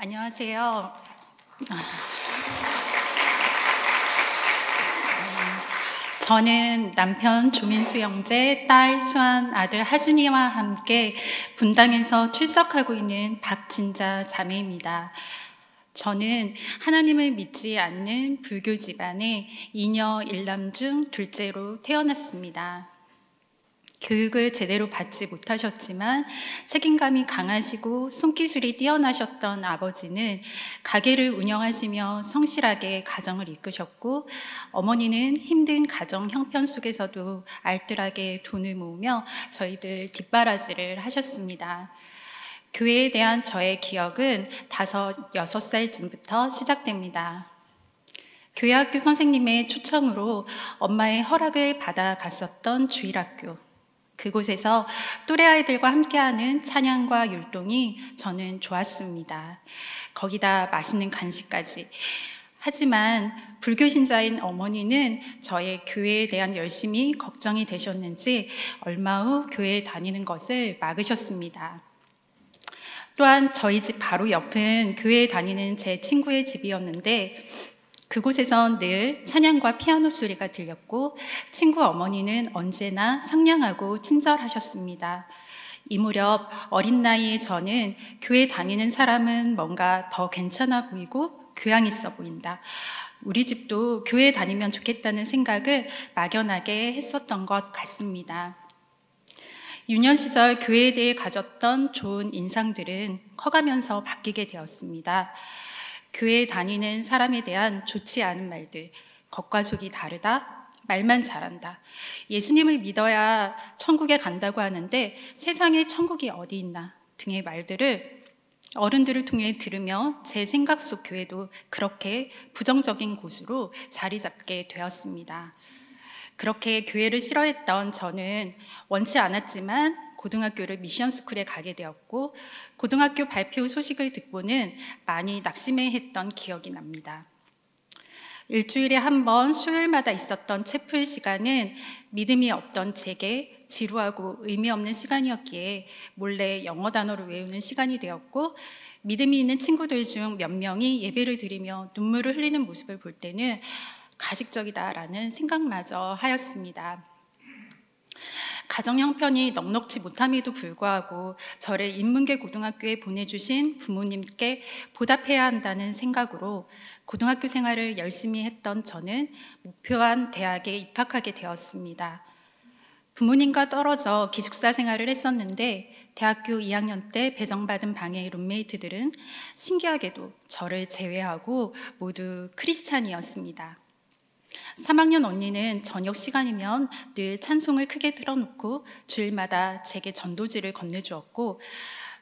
안녕하세요. 저는 남편 조민수 형제, 딸 수환, 아들 하준이와 함께 분당에서 출석하고 있는 박진자 자매입니다. 저는 하나님을 믿지 않는 불교 집안의 이녀 일남 중 둘째로 태어났습니다. 교육을 제대로 받지 못하셨지만 책임감이 강하시고 손기술이 뛰어나셨던 아버지는 가게를 운영하시며 성실하게 가정을 이끄셨고, 어머니는 힘든 가정 형편 속에서도 알뜰하게 돈을 모으며 저희들 뒷바라지를 하셨습니다. 교회에 대한 저의 기억은 5, 6살쯤부터 시작됩니다. 교회학교 선생님의 초청으로 엄마의 허락을 받아 갔었던 주일학교. 그곳에서 또래 아이들과 함께하는 찬양과 율동이 저는 좋았습니다. 거기다 맛있는 간식까지. 하지만 불교 신자인 어머니는 저의 교회에 대한 열심이 걱정이 되셨는지 얼마 후 교회에 다니는 것을 막으셨습니다. 또한 저희 집 바로 옆은 교회에 다니는 제 친구의 집이었는데 그곳에선 늘 찬양과 피아노 소리가 들렸고 친구 어머니는 언제나 상냥하고 친절하셨습니다. 이 무렵 어린 나이에 저는 교회 다니는 사람은 뭔가 더 괜찮아 보이고 교양 있어 보인다. 우리 집도 교회 다니면 좋겠다는 생각을 막연하게 했었던 것 같습니다. 유년 시절 교회에 대해 가졌던 좋은 인상들은 커가면서 바뀌게 되었습니다. 교회에 다니는 사람에 대한 좋지 않은 말들, 겉과 속이 다르다, 말만 잘한다, 예수님을 믿어야 천국에 간다고 하는데 세상에 천국이 어디 있나 등의 말들을 어른들을 통해 들으며 제 생각 속 교회도 그렇게 부정적인 곳으로 자리 잡게 되었습니다. 그렇게 교회를 싫어했던 저는 원치 않았지만 고등학교를 미션스쿨에 가게 되었고 고등학교 발표 소식을 듣고는 많이 낙심해했던 기억이 납니다. 일주일에 한 번 수요일마다 있었던 채플 시간은 믿음이 없던 제게 지루하고 의미 없는 시간이었기에 몰래 영어 단어를 외우는 시간이 되었고 믿음이 있는 친구들 중 몇 명이 예배를 드리며 눈물을 흘리는 모습을 볼 때는 가식적이다라는 생각마저 하였습니다. 가정 형편이 넉넉지 못함에도 불구하고 저를 인문계 고등학교에 보내주신 부모님께 보답해야 한다는 생각으로 고등학교 생활을 열심히 했던 저는 목표한 대학에 입학하게 되었습니다. 부모님과 떨어져 기숙사 생활을 했었는데 대학교 2학년 때 배정받은 방의 룸메이트들은 신기하게도 저를 제외하고 모두 크리스찬이었습니다. 3학년 언니는 저녁 시간이면 늘 찬송을 크게 틀어놓고 주일마다 제게 전도지를 건네주었고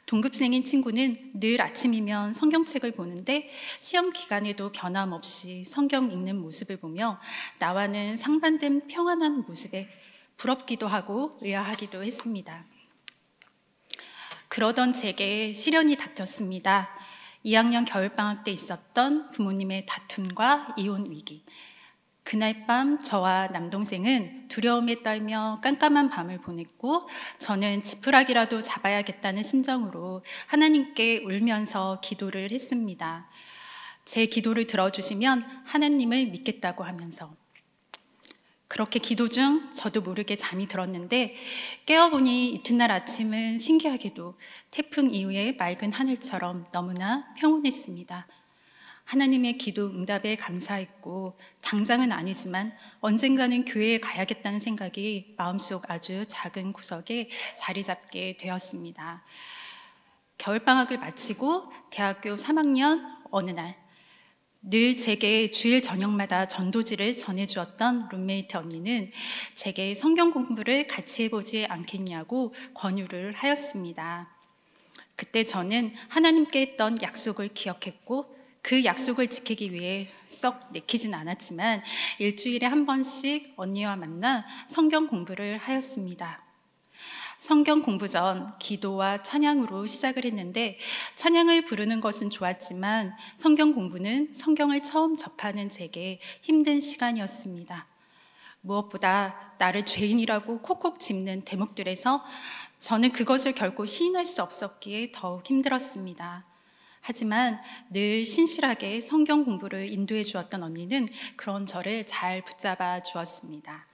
동급생인 친구는 늘 아침이면 성경책을 보는데 시험 기간에도 변함없이 성경 읽는 모습을 보며 나와는 상반된 평안한 모습에 부럽기도 하고 의아하기도 했습니다. 그러던 제게 시련이 닥쳤습니다. 2학년 겨울방학 때 있었던 부모님의 다툼과 이혼 위기. 그날 밤 저와 남동생은 두려움에 떨며 깜깜한 밤을 보냈고 저는 지푸라기라도 잡아야겠다는 심정으로 하나님께 울면서 기도를 했습니다. 제 기도를 들어주시면 하나님을 믿겠다고 하면서 그렇게 기도 중 저도 모르게 잠이 들었는데 깨어보니 이튿날 아침은 신기하게도 태풍 이후의 맑은 하늘처럼 너무나 평온했습니다. 하나님의 기도 응답에 감사했고 당장은 아니지만 언젠가는 교회에 가야겠다는 생각이 마음속 아주 작은 구석에 자리 잡게 되었습니다. 겨울방학을 마치고 대학교 3학년 어느 날 늘 제게 주일 저녁마다 전도지를 전해주었던 룸메이트 언니는 제게 성경 공부를 같이 해보지 않겠냐고 권유를 하였습니다. 그때 저는 하나님께 했던 약속을 기억했고 그 약속을 지키기 위해 썩 내키진 않았지만 일주일에 한 번씩 언니와 만나 성경 공부를 하였습니다. 성경 공부 전 기도와 찬양으로 시작을 했는데 찬양을 부르는 것은 좋았지만 성경 공부는 성경을 처음 접하는 제게 힘든 시간이었습니다. 무엇보다 나를 죄인이라고 콕콕 짚는 대목들에서 저는 그것을 결코 시인할 수 없었기에 더욱 힘들었습니다. 하지만 늘 신실하게 성경 공부를 인도해 주었던 언니는 그런 저를 잘 붙잡아 주었습니다.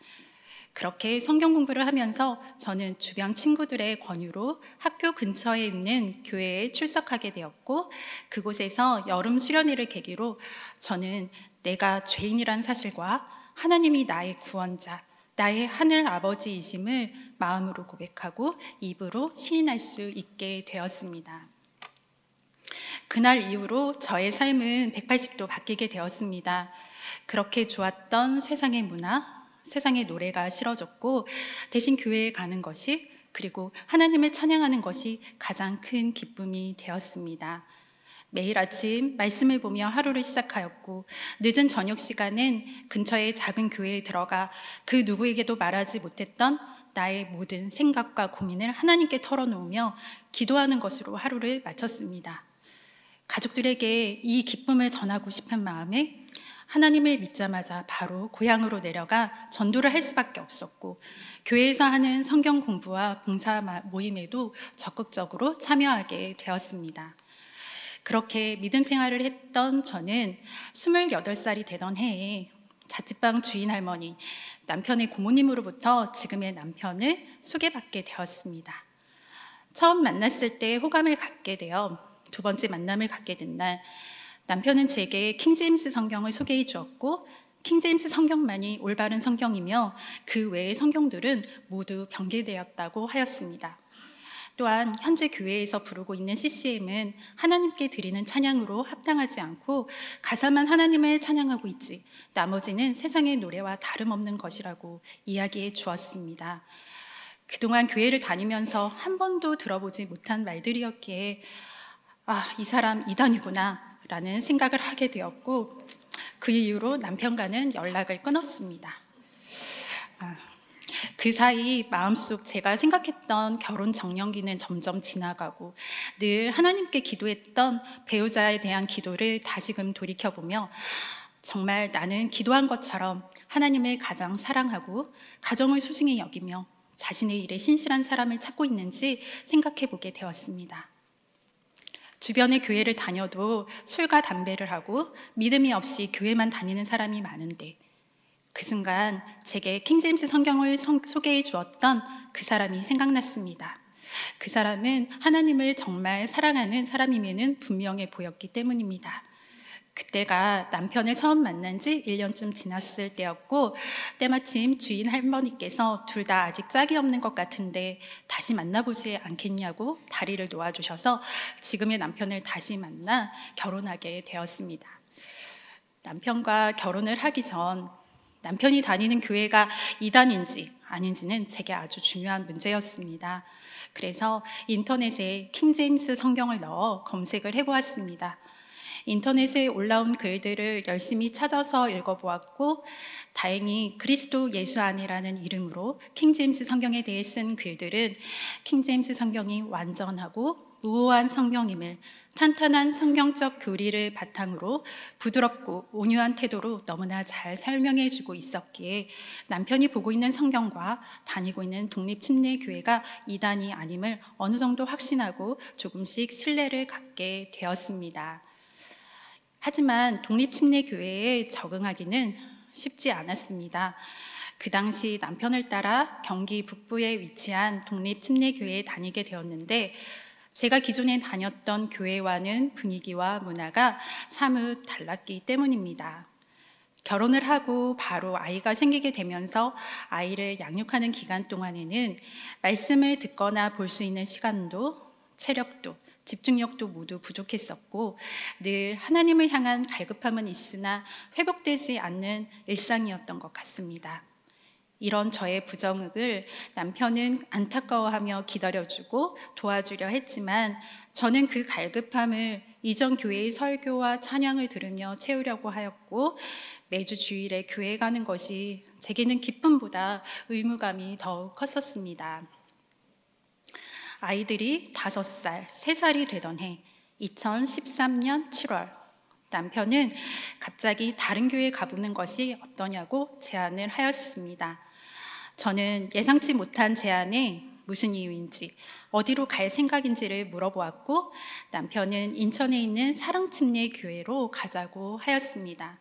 그렇게 성경 공부를 하면서 저는 주변 친구들의 권유로 학교 근처에 있는 교회에 출석하게 되었고, 그곳에서 여름 수련회를 계기로 저는 내가 죄인이란 사실과 하나님이 나의 구원자, 나의 하늘 아버지이심을 마음으로 고백하고 입으로 시인할 수 있게 되었습니다. 그날 이후로 저의 삶은 180도 바뀌게 되었습니다. 그렇게 좋았던 세상의 문화, 세상의 노래가 싫어졌고, 대신 교회에 가는 것이, 그리고 하나님을 찬양하는 것이 가장 큰 기쁨이 되었습니다. 매일 아침 말씀을 보며 하루를 시작하였고, 늦은 저녁 시간엔 근처의 작은 교회에 들어가 그 누구에게도 말하지 못했던 나의 모든 생각과 고민을 하나님께 털어놓으며 기도하는 것으로 하루를 마쳤습니다. 가족들에게 이 기쁨을 전하고 싶은 마음에 하나님을 믿자마자 바로 고향으로 내려가 전도를 할 수밖에 없었고, 교회에서 하는 성경 공부와 봉사 모임에도 적극적으로 참여하게 되었습니다. 그렇게 믿음 생활을 했던 저는 28살이 되던 해에 자취방 주인 할머니, 남편의 고모님으로부터 지금의 남편을 소개받게 되었습니다. 처음 만났을 때 호감을 갖게 되어 두 번째 만남을 갖게 된 날, 남편은 제게 킹제임스 성경을 소개해 주었고, 킹제임스 성경만이 올바른 성경이며 그 외의 성경들은 모두 변개되었다고 하였습니다. 또한 현재 교회에서 부르고 있는 CCM은 하나님께 드리는 찬양으로 합당하지 않고 가사만 하나님을 찬양하고 있지 나머지는 세상의 노래와 다름없는 것이라고 이야기해 주었습니다. 그동안 교회를 다니면서 한 번도 들어보지 못한 말들이었기에 이 사람 이단이구나 라는 생각을 하게 되었고, 그 이후로 남편과는 연락을 끊었습니다. 그 사이 마음속 제가 생각했던 결혼 정년기는 점점 지나가고 늘 하나님께 기도했던 배우자에 대한 기도를 다시금 돌이켜보며 정말 나는 기도한 것처럼 하나님을 가장 사랑하고 가정을 소중히 여기며 자신의 일에 신실한 사람을 찾고 있는지 생각해보게 되었습니다. 주변의 교회를 다녀도 술과 담배를 하고 믿음이 없이 교회만 다니는 사람이 많은데, 그 순간 제게 킹제임스 성경을 소개해 주었던 그 사람이 생각났습니다. 그 사람은 하나님을 정말 사랑하는 사람임에는 분명해 보였기 때문입니다. 그때가 남편을 처음 만난 지 1년쯤 지났을 때였고, 때마침 주인 할머니께서 둘 다 아직 짝이 없는 것 같은데 다시 만나보지 않겠냐고 다리를 놓아주셔서 지금의 남편을 다시 만나 결혼하게 되었습니다. 남편과 결혼을 하기 전 남편이 다니는 교회가 이단인지 아닌지는 제게 아주 중요한 문제였습니다. 그래서 인터넷에 킹제임스 성경을 넣어 검색을 해보았습니다. 인터넷에 올라온 글들을 열심히 찾아서 읽어보았고, 다행히 그리스도 예수 안에라는 이름으로 킹제임스 성경에 대해 쓴 글들은 킹제임스 성경이 완전하고 우호한 성경임을, 탄탄한 성경적 교리를 바탕으로 부드럽고 온유한 태도로 너무나 잘 설명해 주고 있었기에 남편이 보고 있는 성경과 다니고 있는 독립침례교회가 이단이 아님을 어느 정도 확신하고 조금씩 신뢰를 갖게 되었습니다. 하지만 독립침례교회에 적응하기는 쉽지 않았습니다. 그 당시 남편을 따라 경기 북부에 위치한 독립침례교회에 다니게 되었는데, 제가 기존에 다녔던 교회와는 분위기와 문화가 사뭇 달랐기 때문입니다. 결혼을 하고 바로 아이가 생기게 되면서 아이를 양육하는 기간 동안에는 말씀을 듣거나 볼 수 있는 시간도, 체력도, 집중력도 모두 부족했었고, 늘 하나님을 향한 갈급함은 있으나 회복되지 않는 일상이었던 것 같습니다. 이런 저의 부정을 남편은 안타까워하며 기다려주고 도와주려 했지만, 저는 그 갈급함을 이전 교회의 설교와 찬양을 들으며 채우려고 하였고, 매주 주일에 교회 가는 것이 제게는 기쁨보다 의무감이 더욱 컸었습니다. 아이들이 5살, 3살이 되던 해 2013년 7월, 남편은 갑자기 다른 교회에 가보는 것이 어떠냐고 제안을 하였습니다. 저는 예상치 못한 제안에 무슨 이유인지, 어디로 갈 생각인지를 물어보았고 남편은 인천에 있는 사랑침례교회로 가자고 하였습니다.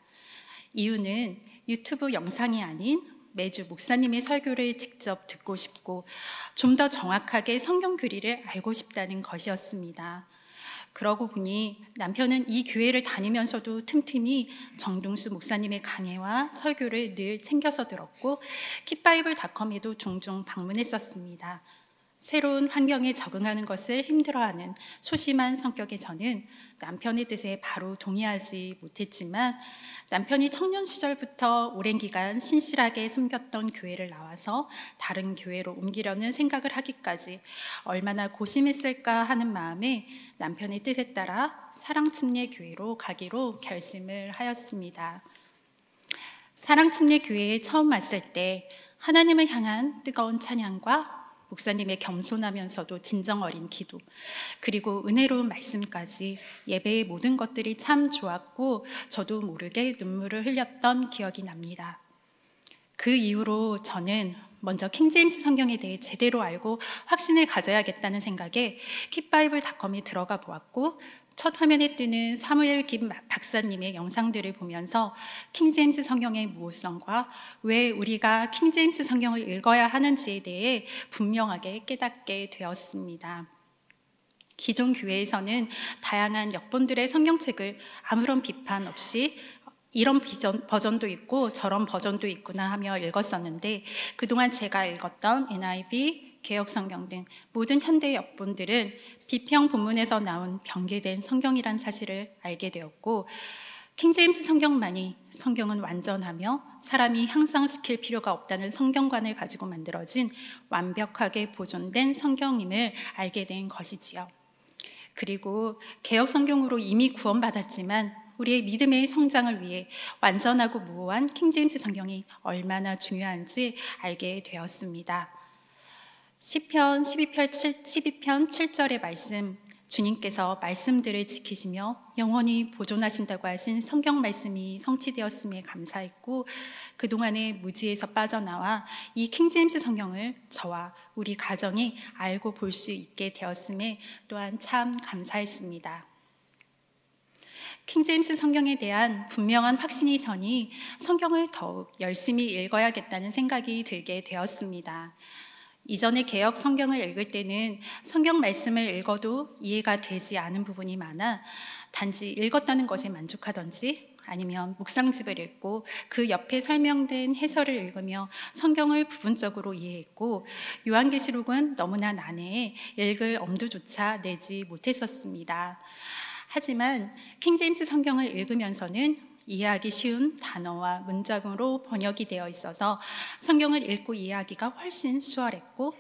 이유는 유튜브 영상이 아닌 매주 목사님의 설교를 직접 듣고 싶고 좀 더 정확하게 성경 교리를 알고 싶다는 것이었습니다. 그러고 보니 남편은 이 교회를 다니면서도 틈틈이 정동수 목사님의 강해와 설교를 늘 챙겨서 들었고 kit바이블닷컴에도 종종 방문했었습니다. 새로운 환경에 적응하는 것을 힘들어하는 소심한 성격의 저는 남편의 뜻에 바로 동의하지 못했지만 남편이 청년 시절부터 오랜 기간 신실하게 섬겼던 교회를 나와서 다른 교회로 옮기려는 생각을 하기까지 얼마나 고심했을까 하는 마음에 남편의 뜻에 따라 사랑침례교회로 가기로 결심을 하였습니다. 사랑침례교회에 처음 왔을 때 하나님을 향한 뜨거운 찬양과 목사님의 겸손하면서도 진정 어린 기도, 그리고 은혜로운 말씀까지 예배의 모든 것들이 참 좋았고 저도 모르게 눈물을 흘렸던 기억이 납니다. 그 이후로 저는 먼저 킹제임스 성경에 대해 제대로 알고 확신을 가져야겠다는 생각에 kit바이블닷컴에 들어가 보았고 첫 화면에 뜨는 사무엘 김 박사님의 영상들을 보면서 킹제임스 성경의 무호성과 왜 우리가 킹제임스 성경을 읽어야 하는지에 대해 분명하게 깨닫게 되었습니다. 기존 교회에서는 다양한 역본들의 성경책을 아무런 비판 없이 이런 버전도 있고 저런 버전도 있구나 하며 읽었었는데 그동안 제가 읽었던 NIV, 개역성경 등 모든 현대 역본들은 비평 본문에서 나온 변개된 성경이란 사실을 알게 되었고 킹제임스 성경만이 성경은 완전하며 사람이 향상시킬 필요가 없다는 성경관을 가지고 만들어진 완벽하게 보존된 성경임을 알게 된 것이지요. 그리고 개역성경으로 이미 구원받았지만 우리의 믿음의 성장을 위해 완전하고 무오한 킹제임스 성경이 얼마나 중요한지 알게 되었습니다. 시편 12편 7절의 말씀, 주님께서 말씀들을 지키시며 영원히 보존하신다고 하신 성경 말씀이 성취되었음에 감사했고 그동안의 무지에서 빠져나와 이 킹제임스 성경을 저와 우리 가정이 알고 볼 수 있게 되었음에 또한 참 감사했습니다. 킹제임스 성경에 대한 분명한 확신이 서니 성경을 더욱 열심히 읽어야겠다는 생각이 들게 되었습니다. 이전에 개역 성경을 읽을 때는 성경 말씀을 읽어도 이해가 되지 않은 부분이 많아 단지 읽었다는 것에 만족하던지 아니면 묵상집을 읽고 그 옆에 설명된 해설을 읽으며 성경을 부분적으로 이해했고 요한계시록은 너무나 난해해 읽을 엄두조차 내지 못했었습니다. 하지만 킹제임스 성경을 읽으면서는 이해하기 쉬운 단어와 문장으로 번역이 되어 있어서 성경을 읽고 이해하기가 훨씬 수월했고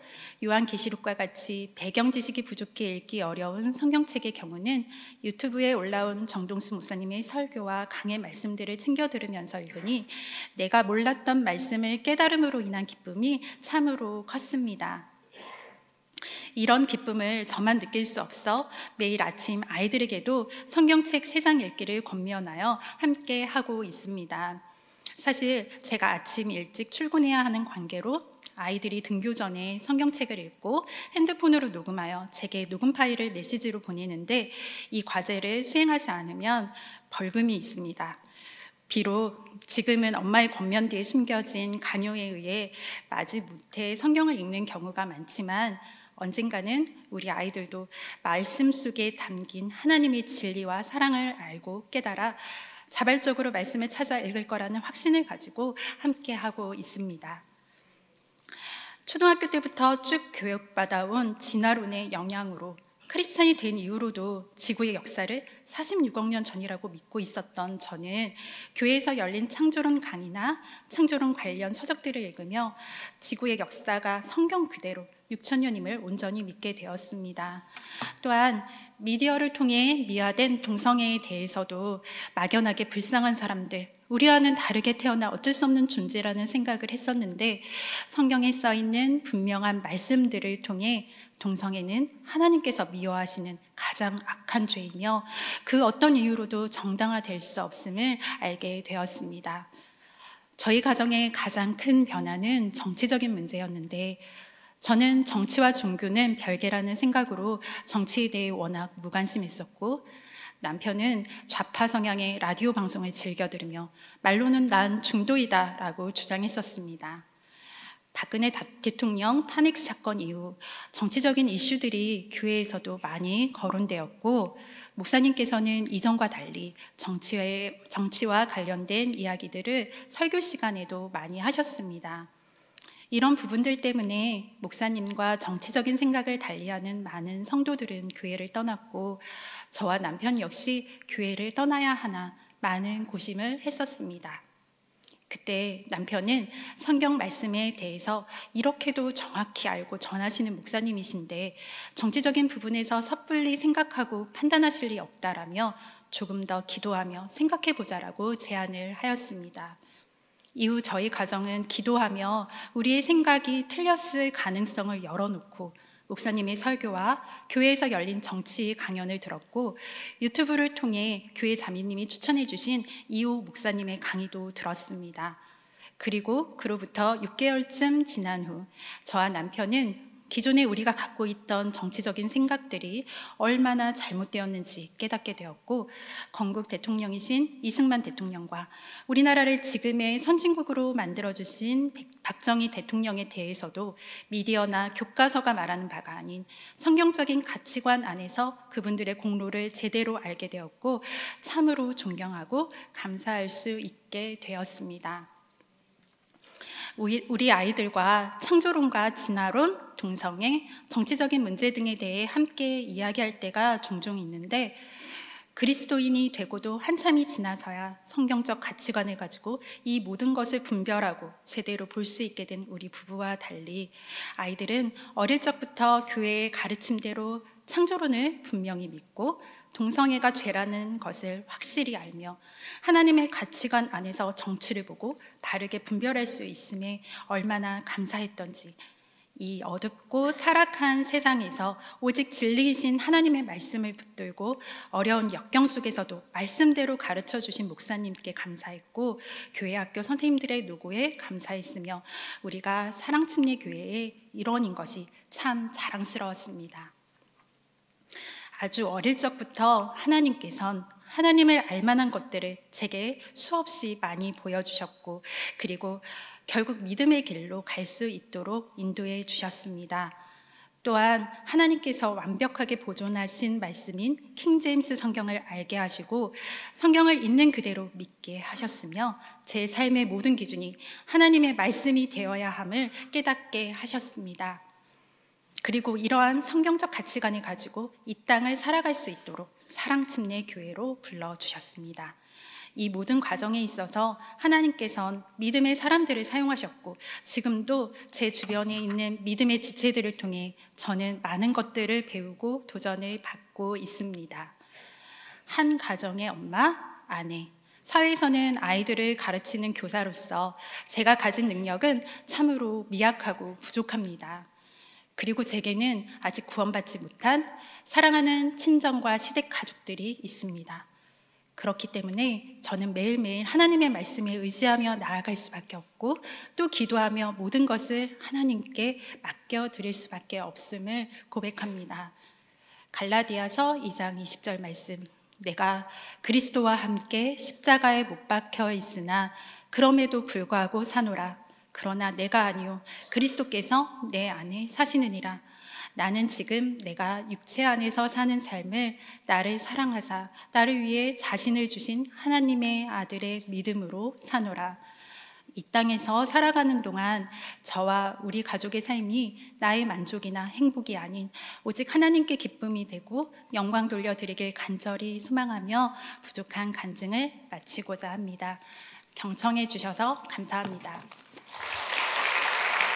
요한계시록과 같이 배경 지식이 부족해 읽기 어려운 성경책의 경우는 유튜브에 올라온 정동수 목사님의 설교와 강의 말씀들을 챙겨 들으면서 읽으니 내가 몰랐던 말씀을 깨달음으로 인한 기쁨이 참으로 컸습니다. 이런 기쁨을 저만 느낄 수 없어 매일 아침 아이들에게도 성경책 3장 읽기를 권면하여 함께 하고 있습니다. 사실 제가 아침 일찍 출근해야 하는 관계로 아이들이 등교 전에 성경책을 읽고 핸드폰으로 녹음하여 제게 녹음 파일을 메시지로 보내는데 이 과제를 수행하지 않으면 벌금이 있습니다. 비록 지금은 엄마의 권면 뒤에 숨겨진 간요에 의해 마지 못해 성경을 읽는 경우가 많지만 언젠가는 우리 아이들도 말씀 속에 담긴 하나님의 진리와 사랑을 알고 깨달아 자발적으로 말씀을 찾아 읽을 거라는 확신을 가지고 함께하고 있습니다. 초등학교 때부터 쭉 교육받아온 진화론의 영향으로 크리스찬이 된 이후로도 지구의 역사를 46억 년 전이라고 믿고 있었던 저는 교회에서 열린 창조론 강의나 창조론 관련 서적들을 읽으며 지구의 역사가 성경 그대로 6,000년임을 온전히 믿게 되었습니다. 또한 미디어를 통해 미화된 동성애에 대해서도 막연하게 불쌍한 사람들, 우리와는 다르게 태어나 어쩔 수 없는 존재라는 생각을 했었는데 성경에 써있는 분명한 말씀들을 통해 동성애는 하나님께서 미워하시는 가장 악한 죄이며 그 어떤 이유로도 정당화될 수 없음을 알게 되었습니다. 저희 가정의 가장 큰 변화는 정치적인 문제였는데 저는 정치와 종교는 별개라는 생각으로 정치에 대해 워낙 무관심했었고, 남편은 좌파 성향의 라디오 방송을 즐겨 들으며 말로는 난 중도이다라고 주장했었습니다. 박근혜 대통령 탄핵 사건 이후 정치적인 이슈들이 교회에서도 많이 거론되었고, 목사님께서는 이전과 달리 정치와 관련된 이야기들을 설교 시간에도 많이 하셨습니다. 이런 부분들 때문에 목사님과 정치적인 생각을 달리하는 많은 성도들은 교회를 떠났고, 저와 남편 역시 교회를 떠나야 하나 많은 고심을 했었습니다. 그때 남편은 성경 말씀에 대해서 이렇게도 정확히 알고 전하시는 목사님이신데 정치적인 부분에서 섣불리 생각하고 판단하실 리 없다라며 조금 더 기도하며 생각해 보자라고 제안을 하였습니다. 이후 저희 가정은 기도하며 우리의 생각이 틀렸을 가능성을 열어놓고 목사님의 설교와 교회에서 열린 정치 강연을 들었고, 유튜브를 통해 교회 자매님이 추천해 주신 이호 목사님의 강의도 들었습니다. 그리고 그로부터 6개월쯤 지난 후 저와 남편은 기존에 우리가 갖고 있던 정치적인 생각들이 얼마나 잘못되었는지 깨닫게 되었고, 건국 대통령이신 이승만 대통령과 우리나라를 지금의 선진국으로 만들어주신 박정희 대통령에 대해서도 미디어나 교과서가 말하는 바가 아닌 성경적인 가치관 안에서 그분들의 공로를 제대로 알게 되었고, 참으로 존경하고 감사할 수 있게 되었습니다. 우리 아이들과 창조론과 진화론, 동성애, 정치적인 문제 등에 대해 함께 이야기할 때가 종종 있는데, 그리스도인이 되고도 한참이 지나서야 성경적 가치관을 가지고 이 모든 것을 분별하고 제대로 볼 수 있게 된 우리 부부와 달리, 아이들은 어릴 적부터 교회의 가르침대로 창조론을 분명히 믿고 동성애가 죄라는 것을 확실히 알며 하나님의 가치관 안에서 정치를 보고 바르게 분별할 수 있음에 얼마나 감사했던지, 이 어둡고 타락한 세상에서 오직 진리이신 하나님의 말씀을 붙들고 어려운 역경 속에서도 말씀대로 가르쳐 주신 목사님께 감사했고, 교회 학교 선생님들의 노고에 감사했으며 우리가 사랑침례교회의 일원인 것이 참 자랑스러웠습니다. 아주 어릴 적부터 하나님께선 하나님을 알만한 것들을 제게 수없이 많이 보여주셨고, 그리고 결국 믿음의 길로 갈 수 있도록 인도해 주셨습니다. 또한 하나님께서 완벽하게 보존하신 말씀인 킹제임스 성경을 알게 하시고 성경을 있는 그대로 믿게 하셨으며, 제 삶의 모든 기준이 하나님의 말씀이 되어야 함을 깨닫게 하셨습니다. 그리고 이러한 성경적 가치관을 가지고 이 땅을 살아갈 수 있도록 사랑침례교회로 불러주셨습니다. 이 모든 과정에 있어서 하나님께서는 믿음의 사람들을 사용하셨고, 지금도 제 주변에 있는 믿음의 지체들을 통해 저는 많은 것들을 배우고 도전을 받고 있습니다. 한 가정의 엄마, 아내, 사회에서는 아이들을 가르치는 교사로서 제가 가진 능력은 참으로 미약하고 부족합니다. 그리고 제게는 아직 구원받지 못한 사랑하는 친정과 시댁 가족들이 있습니다. 그렇기 때문에 저는 매일매일 하나님의 말씀에 의지하며 나아갈 수밖에 없고, 또 기도하며 모든 것을 하나님께 맡겨드릴 수밖에 없음을 고백합니다. 갈라디아서 2장 20절 말씀, 내가 그리스도와 함께 십자가에 못 박혀 있으나 그럼에도 불구하고 사노라. 그러나 내가 아니요 그리스도께서 내 안에 사시느니라. 나는 지금 내가 육체 안에서 사는 삶을 나를 사랑하사 나를 위해 자신을 주신 하나님의 아들의 믿음으로 사노라. 이 땅에서 살아가는 동안 저와 우리 가족의 삶이 나의 만족이나 행복이 아닌 오직 하나님께 기쁨이 되고 영광 돌려드리길 간절히 소망하며 부족한 간증을 마치고자 합니다. 경청해 주셔서 감사합니다.